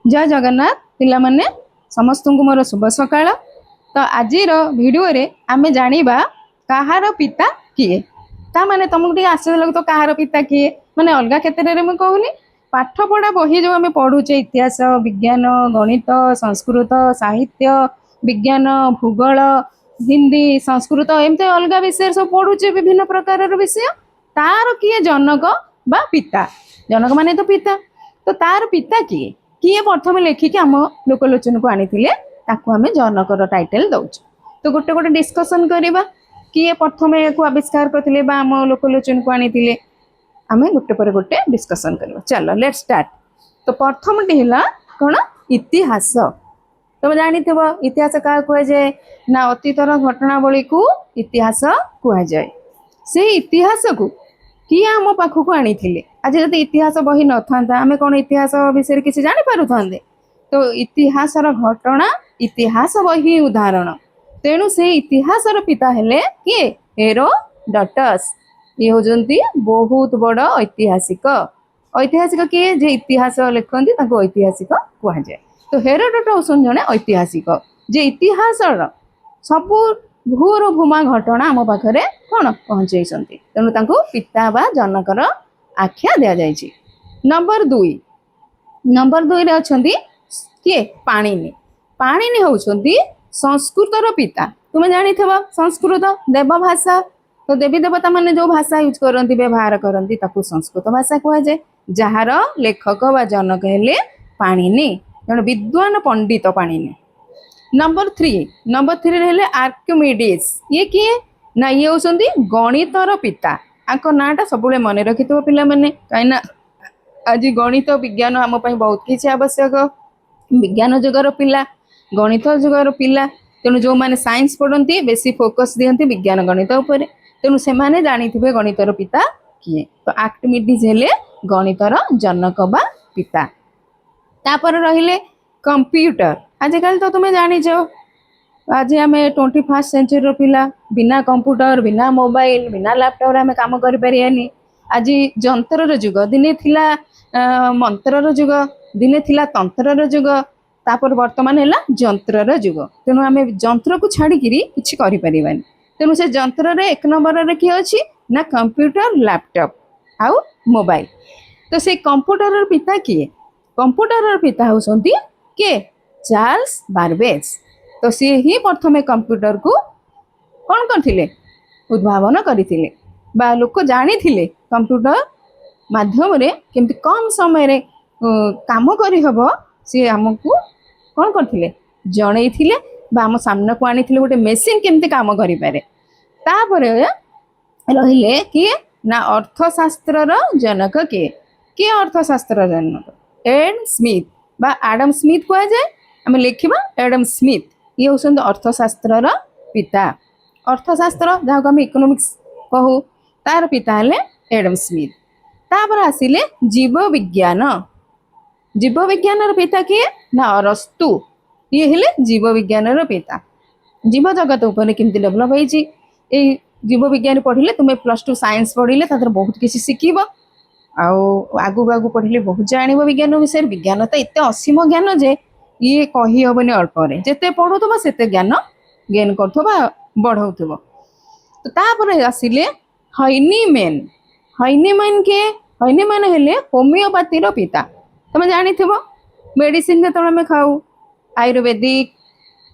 जय जगन्नाथ पिला माने समस्त को मोर शुभ सकाळ। तो आज भिडियो रे आमे जानिबा कहार पिता किए। ता माने तुमको टी आश्चर्य लगतो कहार पिता किए माने अलगा क्षेत्र रे मैं कहूनी पाठ पढ़ा बही जो आमे पढुचे इतिहास विज्ञान गणित संस्कृत साहित्य विज्ञान भूगोल हिंदी संस्कृत एमते अलगा विषय सब पढुचे विभिन्न प्रकार विषय तार किए जनक बा पिता। जनक माने तो पिता तो तार पिता किए किए प्रथम लेखिकी आम लोकलोचन को आनी आम जनकर टाइटल दौच। तो गोटे गोटे डिस्कसन करवा किए प्रथम या आविष्कार करते आम लोकलोचन को आनी आम गोटे पर गोटे डिस्कसन करवा। चलो लेट स्टार्ट। तो प्रथम टी है कौन इतिहास। तुम जानी इतिहास क्या कहुए ना अतीतर घटनावली को इतिहास कहुए। से इतिहास को किए आम पाखक आनी आज जब इतिहास बही न था आम कौन इतिहास विषय किसी जानी पारु थांते। तो इतिहास घटना इतिहास बही उदाहरण तेणु से इतिहास पिता हेले किए हेरोडोटस। ये होजंती बहुत बड़ ऐतिहासिक ऐतिहासिक किए जे इतिहास लिखती ऐतिहासिक कहुए। तो हेरोडोटस जड़े ऐतिहासिक जे इतिहास सबू भूर भूमा घटना आम पाखे कौन पहुँचे तेणु पिता बा जनकर आख्या दि जाए। नंबर दुई रे अछंती किए पाणिनि। पाणिनि होउछंती संस्कृतर पिता। तुम जानी संस्कृत देव भाषा। तो देवी देवता माने जो भाषा यूज करती व्यवहार करती संस्कृत भाषा कहुए जार लेखक व जनक हेले पाणिनि जन विद्वान पंडित पाणिनि। नंबर थ्री हेले आर्किमिडीज। ये किए ना ये होउछंती गणितर पिता। आंको नाटा सब मन रखि पिला माने कहीं आज गणित विज्ञान आम बहुत किसी आवश्यक। विज्ञान जुगर पिला गणित जुगर पिला तेणु जो माने साइंस पढ़ती बेसी फोकस दियंती विज्ञान गणित उपर तेणु से माने जानी थे गणितर पिता किए। तो आर्किमिडीज हेले गणितर जनक बा पिता। तापर रहिले कंप्यूटर। आजिकल तो तुम्हें जानीच आज आम 21st सेंचुरी पिला बिना कंप्यूटर बिना मोबाइल बिना लैपटॉप आम काम करें। आज जंतर जुग दिने थिला मंत्रर जुग दिने थिला तंत्रर जुग तापर वर्तमान है जंत्रर जुग। तेणु आम जंत्र को छाड़ी किसी करें तेणु से जंत्र एक नंबर किए अच्छी ना कंप्यूटर लैपटॉप आउ मोबाइल। तो से कंप्यूटर पिता किए कंप्यूटर पिता होती किए चार्ल्स बारबेज। तो सी ही प्रथमे कंप्यूटर को कौन करथिले उद्भावन करथिले बा लोक जानी थिले कंप्यूटर माध्यम रे केमती कम समय रे काम करी हबो सी हमकु कौन करथिले जणै थिले बा हम सामने को आनी थिले गोटे मशीन केमती काम करि पारे। तापरे रहिले कि ना अर्थशास्त्र रो जनक के अर्थशास्त्र जनक एडम स्मिथ बा एडम स्मिथ कह जाए आम लिखा एडम स्मिथ। ये होउछन्ती अर्थशास्त्र पिता। अर्थशास्त्र जहाँ को आम इकोनॉमिक्स कहू तार पिता हेले एडम स्मिथ। तापर आसिले जीव विज्ञान। जीव विज्ञान पिता किए ना अरस्तु। ये हेले जीव विज्ञान पिता। जीव जगत उपर केमती डेभलप होईची ए जीव विज्ञान पढ़िले तुम्हें +2 साइंस पढ़िले तार बहुत किसी शिखिब आगू आगू पढ़िले बहुत जान विज्ञान विषय। विज्ञान तो एत असीम ज्ञान जे ये कही हेनी अल्प जिते पढ़ुव से ज्ञान गेन कर बढ़ाऊ। तो तापर आसिले हाइनीमैन। हाइनीमैन के हाइनीमैन हेले होमियोपैथी पिता। तुम जानी मेडिसिन जो आम खाऊ आयुर्वेदिक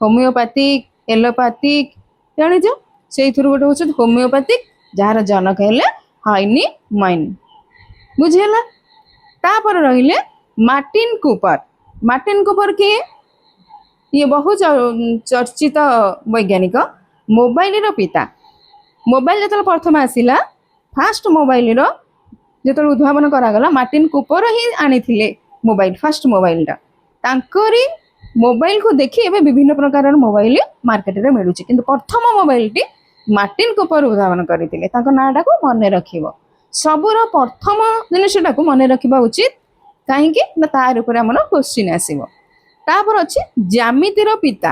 होमियोपैथिक एलोपैथिक जानीच से गोटे हूँ होमियोपैथिक जार जनक हेले हाइनीमैन बुझेला। तापर रहिले मार्टिन कूपर। मार्टिन कूपर के ये बहुत चर्चित वैज्ञानिक मोबाइल पिता। मोबाइल जो प्रथम आसला फास्ट मोबाइल जो उद्भावन करागला मार्टिन कूपर ही आनी मोबाइल फास्ट मोबाइल तांकरी मोबाइल को देखी एवं विभिन्न प्रकार मोबाइल मार्केट में मिलूँ किंतु प्रथम मोबाइल टी मार्टिन कूपर उद्भावन करते नाटा को मन रखिब सबुर प्रथम जिनटा को मन रखा उचित कहीं तार ऊपर आम क्वेश्चन आसब। तापर अच्छे ज्यामितिर पिता।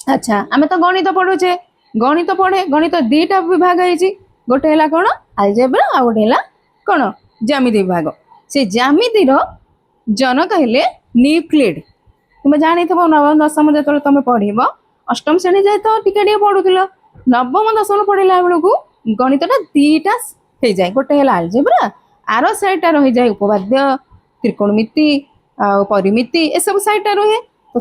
अच्छा आम तो गणित पढ़ुचे गणित पढ़े गणित दुईटा विभाग है गोटे है कौन अलजेब्रा आ गोटे है कौन ज्यामिति विभाग। से ज्यामितिर जनक हेले न्यूक्लिड तुम जानी नवम दशम जो तुम पढ़ अष्टम श्रेणी जाए तो टिके पढ़ुल नवम दशम पढ़ला बेलू गणितटा दीटा हो जाए गोटे है आलजेब्रा आर साइडटा रही जाए उपवाद्य त्रिकोणमिति परिमिति ए सब साइडटा रहे तो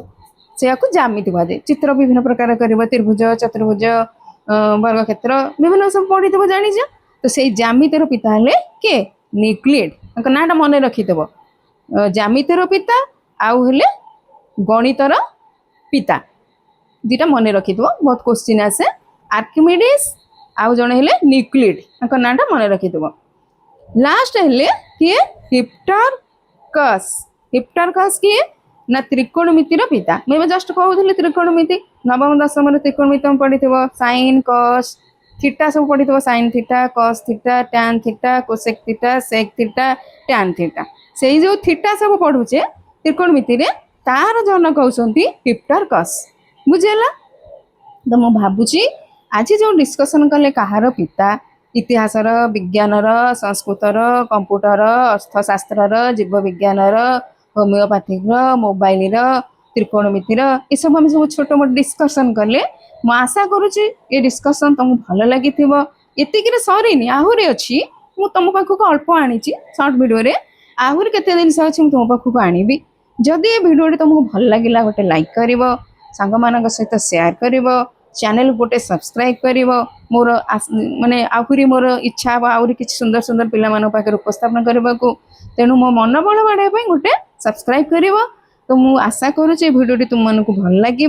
से ज्यामिति कुहाए चित्र विभिन्न प्रकार कर त्रिभुज चतुर्भुज वर्गक्षेत्र विभिन्न सब पढ़ी जानी तो से ज्यामितिर पिता हेले किए न्यूक्लिड नाटा मन रखिदेव ज्यामितिर पिता आउ हेले गणितर पिता दुटा मन रखिदेव बहुत क्वेश्चन आसे आर्किमिडीज आउ जड़े हेले न्यूक्लिड नाटा मन रखिदेव लास्ट हेले किए हिप्टारकस हिप्टारकस किए ना त्रिकोणमितिर पिता मुझे जस्ट कहूली त्रिकोणमिति नवम दशम त्रिकोणमिति तुम पढ़ी साइन कस थीटा सब पढ़ी sine theta cos theta tan theta cosec theta sec theta tan theta से जो थीटा सब पढ़ुचे त्रिकोणमिति तार जनक होती हिप्टारकस बुझेगा तो मुझे भावुची आज जो डिस्कसन कले कहार पिता इतिहासर विज्ञानर संस्कृतर कंप्यूटर अर्थशास्त्र जीव विज्ञानर होमिओपैथिक मोबाइल त्रिकोणमितिर ये सब आम सब छोट मोट डिस्कसन कले मु आशा करुच्ची ये डिस्कसन तुमको भल लगी एतिक सरीनी आहरी अच्छी मुझ तुम पाखक अल्प आनी सर्ट भिडियो आहरी केते जिन अच्छी तुम पाखक आनी जदि ये भिडियो तुमको भल लगे गोटे लाइक कर सांग मान सहित सेयार कर चैनल गोटे सब्सक्राइब कर मोर माने आहरी मोर इच्छा आहरी किसी सुंदर सुंदर पिला पाखे उपस्थापन करने को तेणु मो मनोबल बढ़ाई गोटे सब्सक्राइब कर तो मु आशा करुच्चे भिडियो तुम मन को भल लगे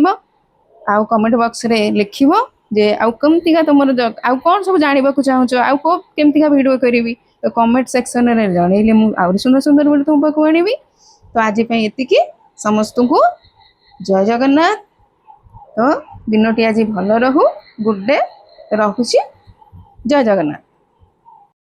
आउ कमेंट बॉक्स रे लिखिबो जे आउ कमतिका तुमर आउ कोन सब जानिबा को चाहूछ आउ को केमतिका वीडियो करिवि तो कमेंट सेक्शन रे जणैले मु आउरी सुंदर सुंदर वीडियो तुम पाको आनिबि तो आज पे एतिकी समस्त को जय जगन्नाथ तो दिनटी आज भल रहू गुड डे रहुछि जय जगन्नाथ।